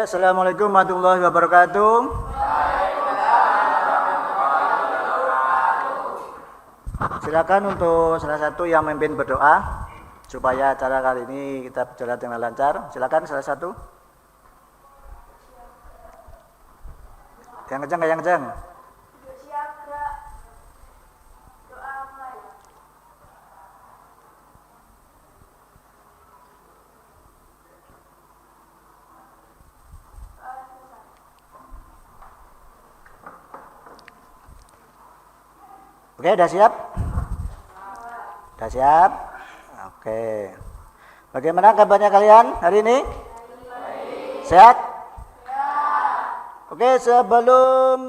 Assalamualaikum warahmatullahi wabarakatuh. Silakan untuk salah satu yang memimpin berdoa supaya acara kali ini kita berjalan dengan lancar. Silakan salah satu. Yang kencang, yang kencang. Oke, udah siap? Udah siap? Oke. Bagaimana kabarnya kalian hari ini? Sehat? Oke, sebelum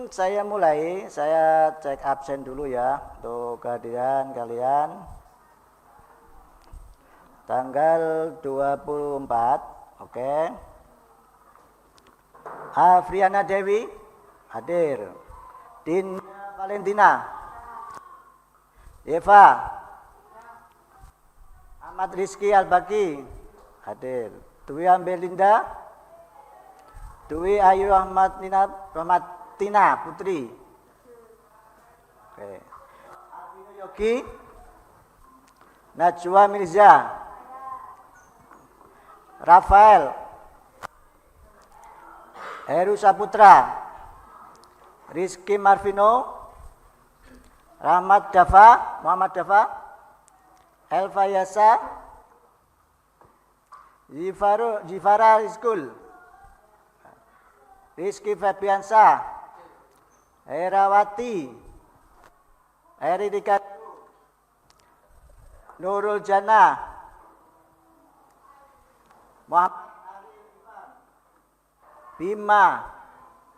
saya mulai, saya cek absen dulu ya untuk kehadiran kalian. Tanggal 24, oke. Afriana Dewi hadir. Dina Valentina, Eva, Ahmad Rizky Albaki hadir. Dwi Ambelinda, Dwi Ayu Rahmatina Putri. Oke. Alvino Yogi, Najwa Mirza, Rafael, Heru Saputra, Rizky Marvino, Muhammad Dafa, Elva Yasa, Jifara Rizkul, Rizky Febiansa, Herawati, Eri Dika, Nurul Jana, Muhammad Bima.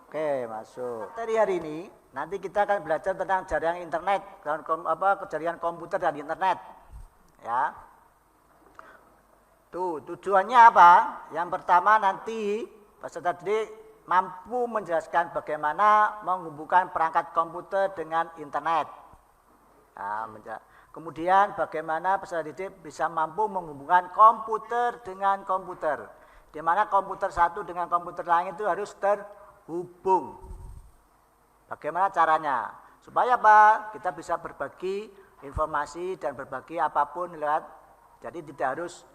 Oke, masuk. Materi hari ini nanti kita akan belajar tentang jaringan internet, jaringan komputer dan internet. Ya. Tujuannya apa? Yang pertama nanti peserta didik mampu menjelaskan bagaimana menghubungkan perangkat komputer dengan internet. Nah, kemudian bagaimana peserta didik bisa mampu menghubungkan komputer dengan komputer, di mana komputer satu dengan komputer lain itu harus terhubung. Bagaimana caranya? Supaya apa? Kita bisa berbagi informasi dan berbagi apapun lewat. Jadi tidak harus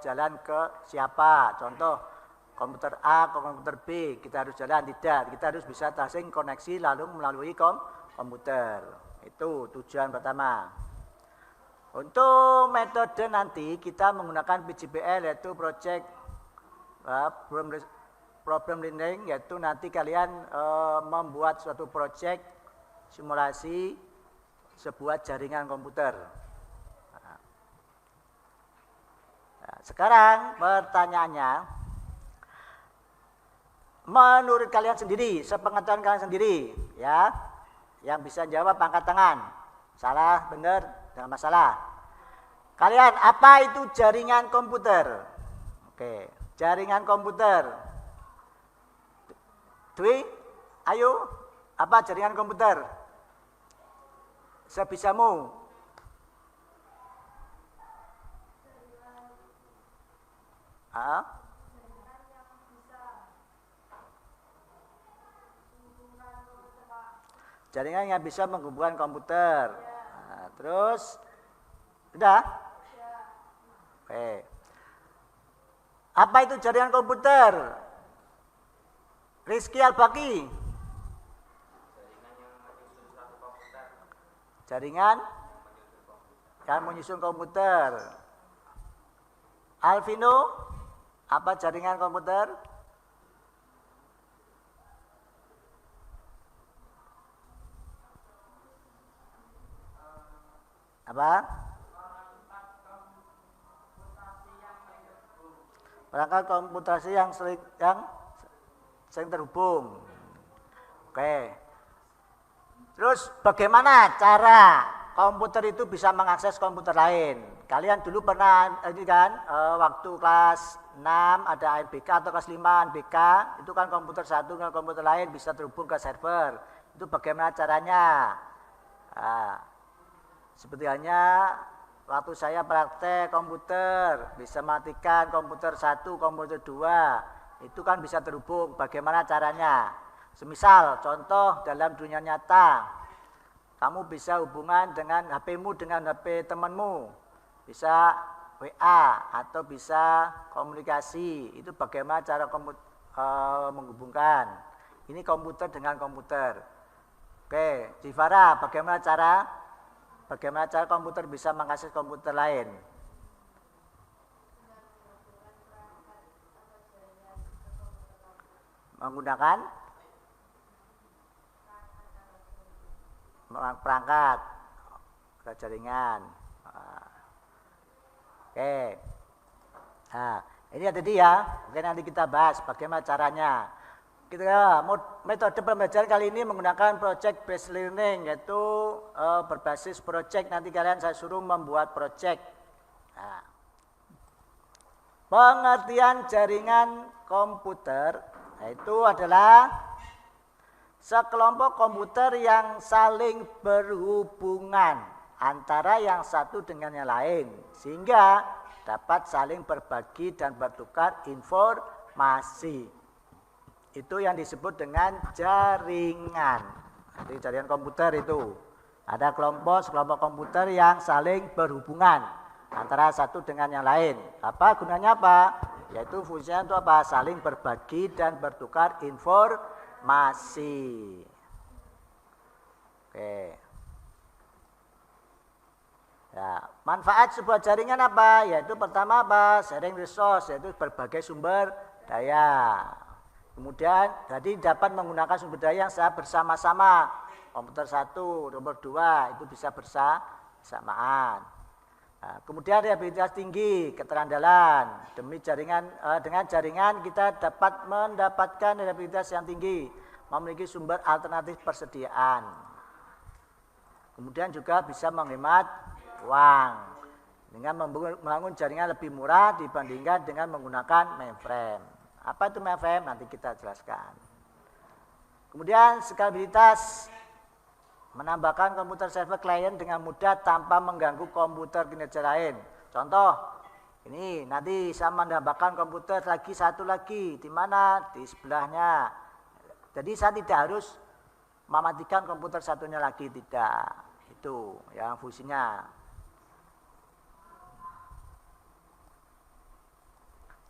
jalan ke siapa. Contoh komputer A ke komputer B, kita harus jalan, tidak. Kita harus bisa saling koneksi lalu melalui komputer. Itu tujuan pertama. Untuk metode nanti kita menggunakan PJBL, yaitu Project Problem Learning, yaitu nanti kalian membuat suatu project simulasi sebuah jaringan komputer. Nah, sekarang pertanyaannya, menurut kalian sendiri, sepengetahuan kalian sendiri, ya, yang bisa jawab angkat tangan. Salah, benar, jangan masalah. Kalian, apa itu jaringan komputer? Oke, jaringan komputer. Dwi, ayo, apa jaringan komputer? Sebisamu. Jaringan yang bisa menghubungkan komputer. Nah, terus, udah? Oke. Apa itu jaringan komputer? Rizky Albaki. Jaringan yang menyusun komputer. Alvino, apa jaringan komputer? Apa? Perangkat komputasi yang sering terhubung. Oke. Terus bagaimana cara komputer itu bisa mengakses komputer lain? Kalian dulu pernah ini kan waktu kelas 6 ada ANBK atau kelas 5 ANBK, itu kan komputer satu dengan komputer lain bisa terhubung ke server. Itu bagaimana caranya? Nah, seperti hanya waktu saya praktek komputer, bisa matikan komputer 1, komputer 2, itu kan bisa terhubung. Bagaimana caranya? Semisal contoh dalam dunia nyata, kamu bisa hubungan dengan HP-mu dengan HP temanmu, bisa WA atau bisa komunikasi. Itu bagaimana cara menghubungkan. Ini komputer dengan komputer. Oke, Jivara, bagaimana cara komputer bisa mengakses komputer lain? Menggunakan perangkat ke jaringan. Oke. Nah, ini ada dia. Oke, nanti kita bahas bagaimana caranya. Metode pembelajaran kali ini menggunakan project based learning, yaitu berbasis project. Nanti kalian saya suruh membuat project. Nah, pengertian jaringan komputer yaitu adalah sekelompok komputer yang saling berhubungan antara yang satu dengan yang lain, sehingga dapat saling berbagi dan bertukar informasi. Itu yang disebut dengan jaringan. Jadi jaringan komputer itu ada sekelompok komputer yang saling berhubungan antara satu dengan yang lain. Gunanya apa? Yaitu fungsinya untuk apa? Saling berbagi dan bertukar informasi. Oke. Ya, manfaat sebuah jaringan apa? Yaitu pertama apa? Sharing resource, yaitu berbagai sumber daya. Kemudian jadi dapat menggunakan sumber daya yang bersama-sama. Komputer 1, nomor 2 itu bisa bersamaan. Nah, kemudian reliabilitas tinggi, keterandalan. Dengan jaringan kita dapat mendapatkan reliabilitas yang tinggi, memiliki sumber alternatif persediaan. Kemudian juga bisa menghemat uang dengan membangun jaringan lebih murah dibandingkan dengan menggunakan mainframe. Apa itu mainframe? Nanti kita jelaskan. Kemudian skalabilitas, menambahkan komputer server klien dengan mudah tanpa mengganggu komputer kinerja lain. Contoh, ini nanti saya menambahkan komputer satu lagi, di mana? Di sebelahnya. Jadi saya tidak harus mematikan komputer satunya lagi, tidak. Itu yang fungsinya.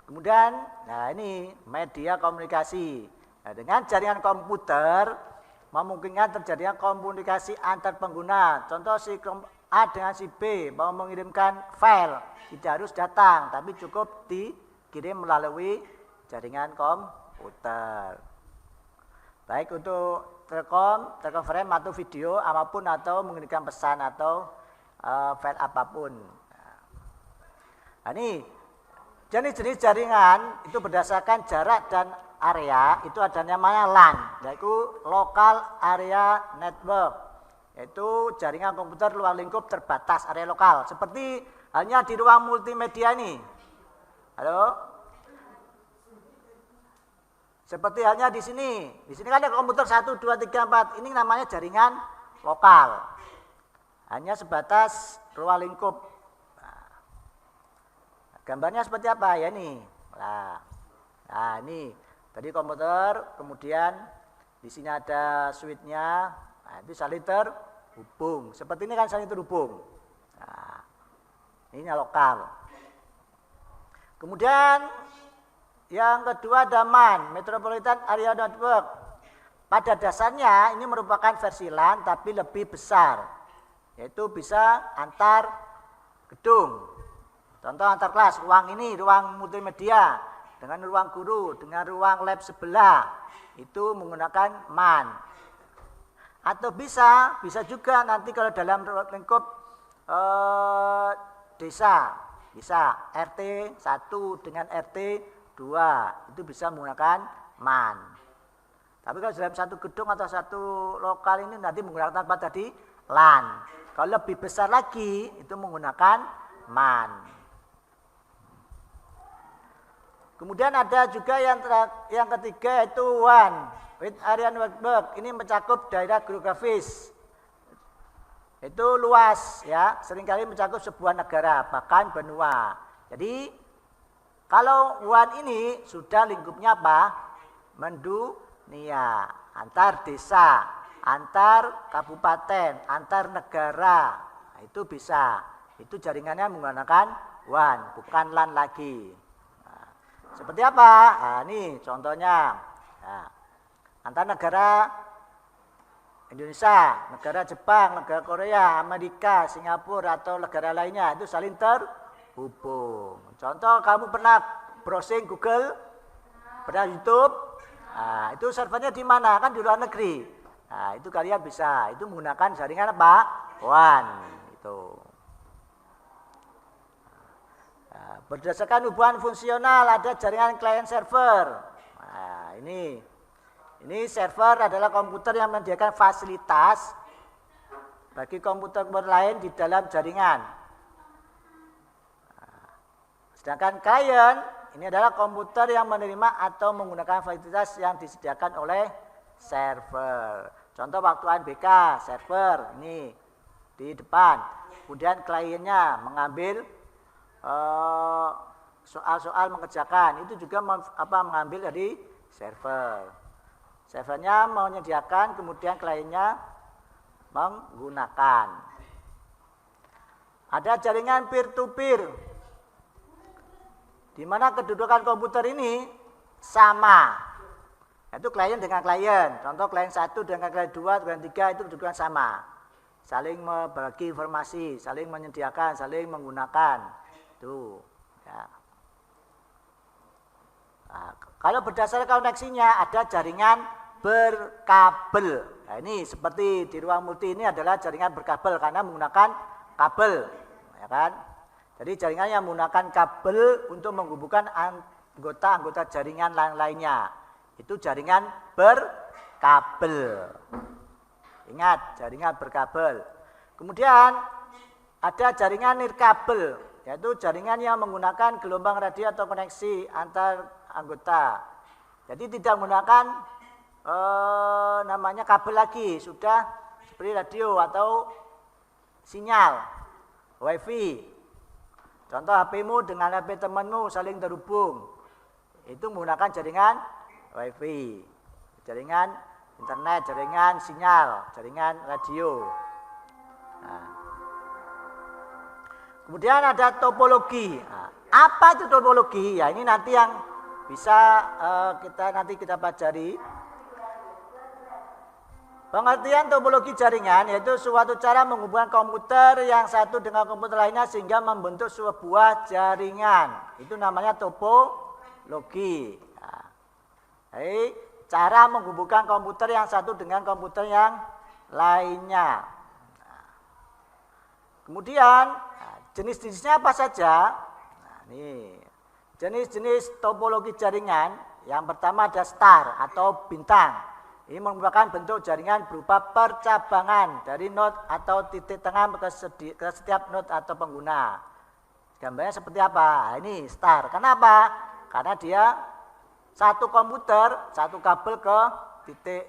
Kemudian, nah ini media komunikasi. Nah, dengan jaringan komputer memungkinkan terjadinya komunikasi antar pengguna. Contoh si A dengan si B mau mengirimkan file, tidak harus datang, tapi cukup dikirim melalui jaringan komputer. Baik untuk telepon frame atau video apapun, atau mengirimkan pesan atau file apapun. Nah, ini jenis-jenis jaringan itu berdasarkan jarak dan area. Itu ada namanya LAN, yaitu Local Area Network, yaitu jaringan komputer luar lingkup terbatas area lokal, seperti halnya di ruang multimedia ini. Halo? Seperti halnya di sini. Di sini kan ada komputer 1, 2, 3, 4. Ini namanya jaringan lokal. Hanya sebatas ruang lingkup. Gambarnya seperti apa ya nih? Nah ini tadi komputer, kemudian di sini ada switch-nya, nah, itu saling terhubung. Seperti ini kan saling terhubung. Nah, ini lokal. Kemudian yang kedua ada MAN, Metropolitan Area Network. Pada dasarnya ini merupakan versi LAN tapi lebih besar, yaitu bisa antar gedung. Contoh antar kelas, ruang ini, ruang multimedia, dengan ruang guru, dengan ruang lab sebelah, itu menggunakan MAN. Atau bisa juga nanti kalau dalam lingkup desa, bisa RT 1 dengan RT 2, itu bisa menggunakan MAN. Tapi kalau dalam satu gedung atau satu lokal ini nanti menggunakan apa tadi? LAN. Kalau lebih besar lagi, itu menggunakan MAN. Kemudian ada juga yang ketiga yaitu WAN, Wide Area Network. Ini mencakup daerah geografis. Itu luas ya, seringkali mencakup sebuah negara, bahkan benua. Jadi Kalau WAN ini sudah lingkupnya apa? Mendunia, antar desa, antar kabupaten, antar negara. Nah, itu bisa. Itu jaringannya menggunakan WAN, bukan LAN lagi. Nah, seperti apa? Nah, ini contohnya. Nah, antar negara Indonesia, negara Jepang, negara Korea, Amerika, Singapura, atau negara lainnya itu saling terhubung. Contoh, kamu pernah browsing Google, pernah YouTube, nah, itu servernya di mana? Kan di luar negeri. Nah, itu kalian bisa, itu menggunakan jaringan apa? WAN. Itu. Nah, berdasarkan hubungan fungsional ada jaringan client server. Nah, ini server adalah komputer yang menyediakan fasilitas bagi komputer-komputer lain di dalam jaringan. Sedangkan klien ini adalah komputer yang menerima atau menggunakan fasilitas yang disediakan oleh server. Contoh waktu ANBK, server ini di depan. Kemudian kliennya mengambil soal-soal mengerjakan. Itu juga mengambil dari server. Servernya menyediakan, kemudian kliennya menggunakan. Ada jaringan peer-to-peer. Di mana kedudukan komputer ini sama. Itu klien dengan klien. Contoh klien 1 dengan klien 2, klien 3 itu kedudukan sama. Saling berbagi informasi, saling menyediakan, saling menggunakan. Itu. Ya. Nah, kalau berdasarkan koneksinya ada jaringan berkabel. Nah, ini seperti di ruang multi ini adalah jaringan berkabel karena menggunakan kabel. Ya kan? Jadi jaringan yang menggunakan kabel untuk menghubungkan anggota-anggota jaringan lainnya. Itu jaringan berkabel. Ingat, jaringan berkabel. Kemudian ada jaringan nirkabel, yaitu jaringan yang menggunakan gelombang radio atau koneksi antar anggota. Jadi tidak menggunakan namanya kabel lagi, sudah seperti radio atau sinyal WiFi. Contoh HP-mu dengan HP temanmu saling terhubung. Itu menggunakan jaringan WiFi, jaringan internet, jaringan sinyal, jaringan radio. Nah. Kemudian ada topologi. Nah, apa itu topologi? Ya ini nanti yang bisa kita pelajari. Pengertian topologi jaringan yaitu suatu cara menghubungkan komputer yang satu dengan komputer lainnya sehingga membentuk sebuah jaringan. Itu namanya topologi. Nah, jadi cara menghubungkan komputer yang satu dengan komputer yang lainnya. Nah, kemudian jenis-jenisnya apa saja? Nah, ini jenis-jenis topologi jaringan. Yang pertama ada star atau bintang. Ini merupakan bentuk jaringan berupa percabangan dari node atau titik tengah ke setiap node atau pengguna. Gambarnya seperti apa? Nah, ini star. Kenapa? Karena dia satu komputer, satu kabel ke titik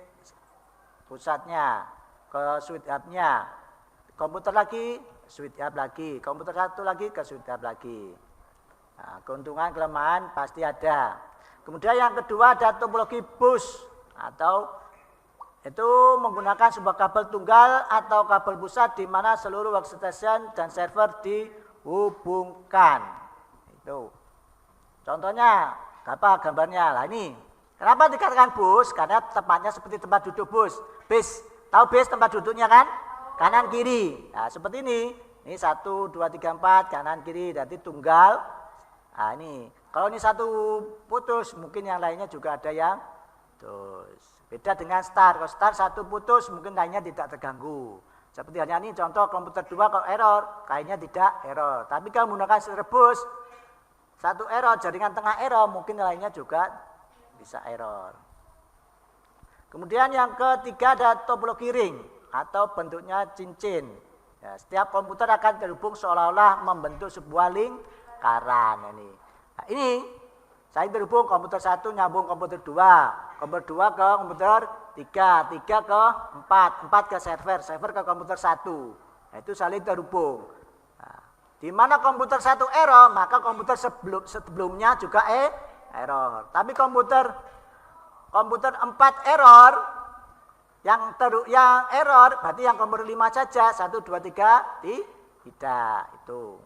pusatnya, ke switch hub-nya. Komputer lagi, switch hub lagi. Komputer satu lagi ke switch hub lagi. Nah, keuntungan, kelemahan pasti ada. Kemudian yang kedua ada topologi bus atau itu menggunakan sebuah kabel tunggal atau kabel pusat di mana seluruh workstation dan server dihubungkan. Itu. Contohnya, apa gambarnya? Lah ini. Kenapa dikatakan bus? Karena tempatnya seperti tempat duduk bus. Bis, tahu bis tempat duduknya kan? Kanan kiri. Nah, seperti ini. Ini 1, 2, 3, 4 kanan kiri, nanti tunggal. Nah, ini. Kalau ini satu putus, mungkin yang lainnya juga ada yang putus. Beda dengan star, kalau star satu putus mungkin lainnya tidak terganggu. Seperti halnya ini contoh komputer 2 kalau error, lainnya tidak error. Tapi kalau menggunakan rebus, satu error, jaringan tengah error, mungkin lainnya juga bisa error. Kemudian yang ketiga ada topologi ring atau bentuknya cincin. Ya, setiap komputer akan terhubung seolah-olah membentuk sebuah lingkaran ini. Nah, ini saya terhubung komputer 1 nyambung komputer 2, komputer 2 ke komputer 3, 3 ke 4, 4 ke server, server ke komputer 1. Nah, itu saling terhubung. Nah, Di mana komputer satu error, maka komputer sebelumnya juga error. Tapi komputer 4 error, yang error berarti yang komputer 5 saja, 1, 2, 3 tidak itu.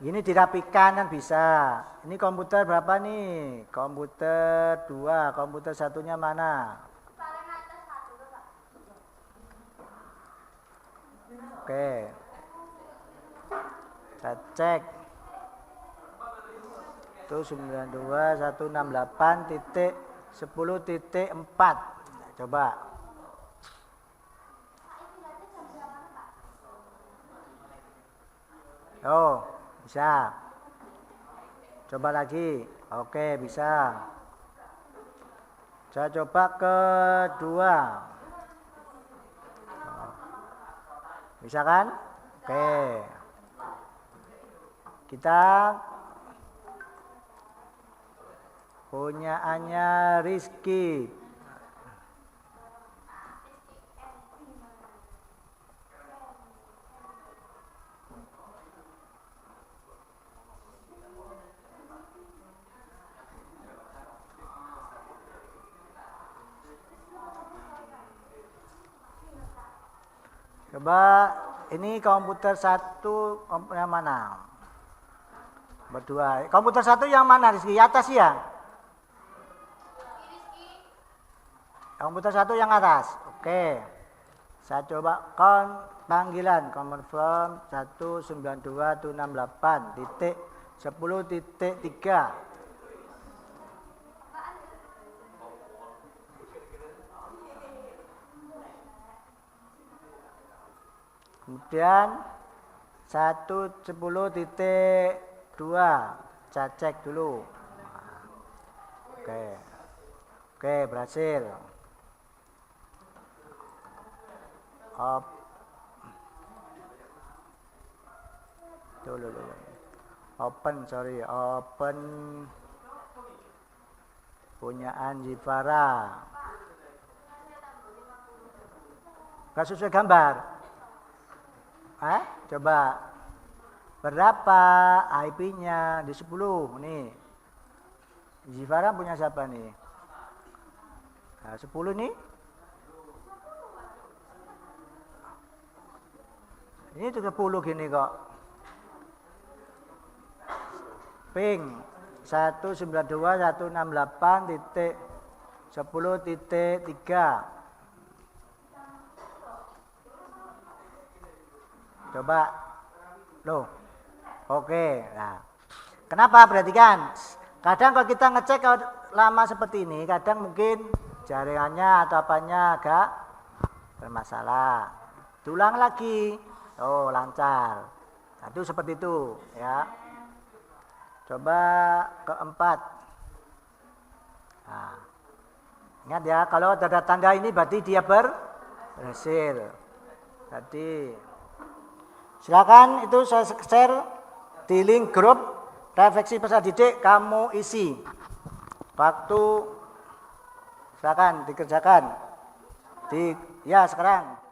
Ini dirapikan kan bisa. Ini komputer berapa nih? Komputer 2, komputer satunya mana? Oke. Kita cek. Itu 92168.10.4. Coba. Oh, bisa. Coba lagi. Oke, bisa. Saya coba kedua. Bisa kan? Oke. Kita punyaannya Rizky. Coba ini komputer satu yang mana? Berdua. Komputer satu yang mana Rizky? Atas ya? Komputer satu yang atas. Oke. Saya coba panggilan confirm 192.168.10.3. Kemudian 110.2 saya cek dulu. Oke, berhasil. Open punyaan Jivara. Gak sesuai gambar. Coba berapa IP-nya di 10 nih. Zifara punya siapa nih? Nah, 10 nih. Ini 30 gini kok. Ping 192.168.10.3. Coba. Loh. Oke. Nah. Kenapa? Perhatikan. Kadang kalau kita ngecek kalau lama seperti ini, kadang mungkin jaringannya atau apanya agak bermasalah. Diulang lagi. Oh, lancar. Nah, itu seperti itu, ya. Coba keempat. Nah. Ingat ya, kalau ada tanda ini berarti dia berhasil. Jadi silakan itu saya share di link grup refleksi peserta didik, kamu isi. Waktu silakan dikerjakan. Ya sekarang.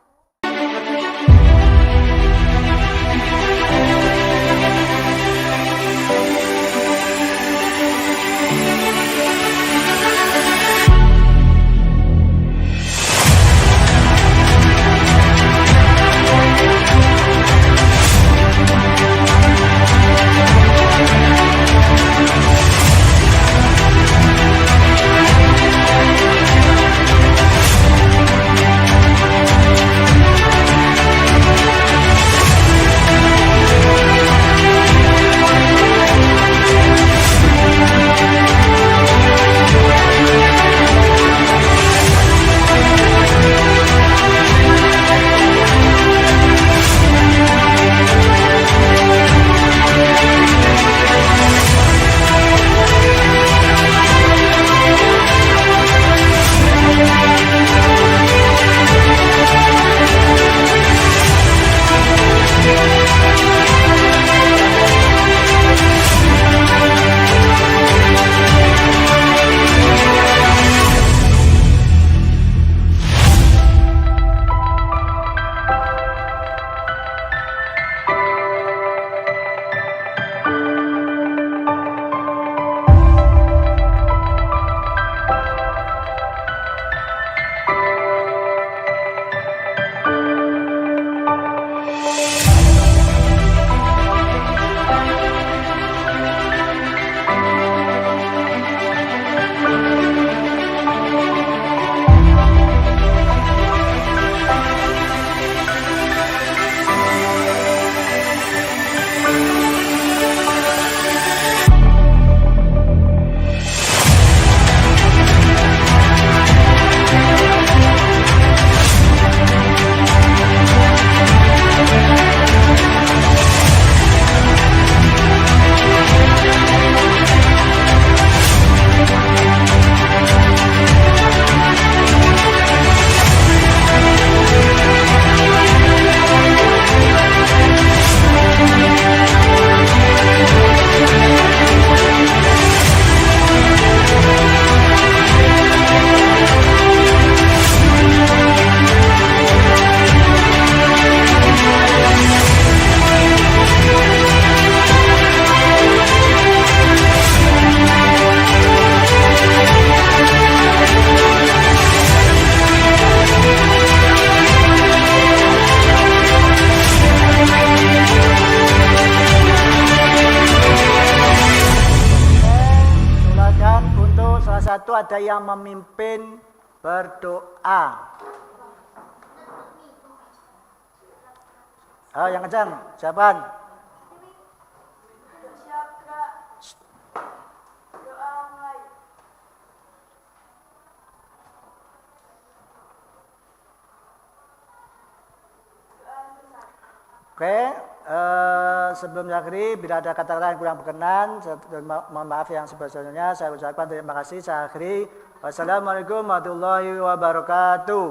satu ada yang memimpin berdoa. Yang kencang, siapaan? Oke, sebelum diakhiri, bila ada kata-kata yang kurang berkenan, mohon maaf yang sebesar-besarnya. Saya ucapkan terima kasih. Saya akhiri. Wassalamualaikum warahmatullahi wabarakatuh.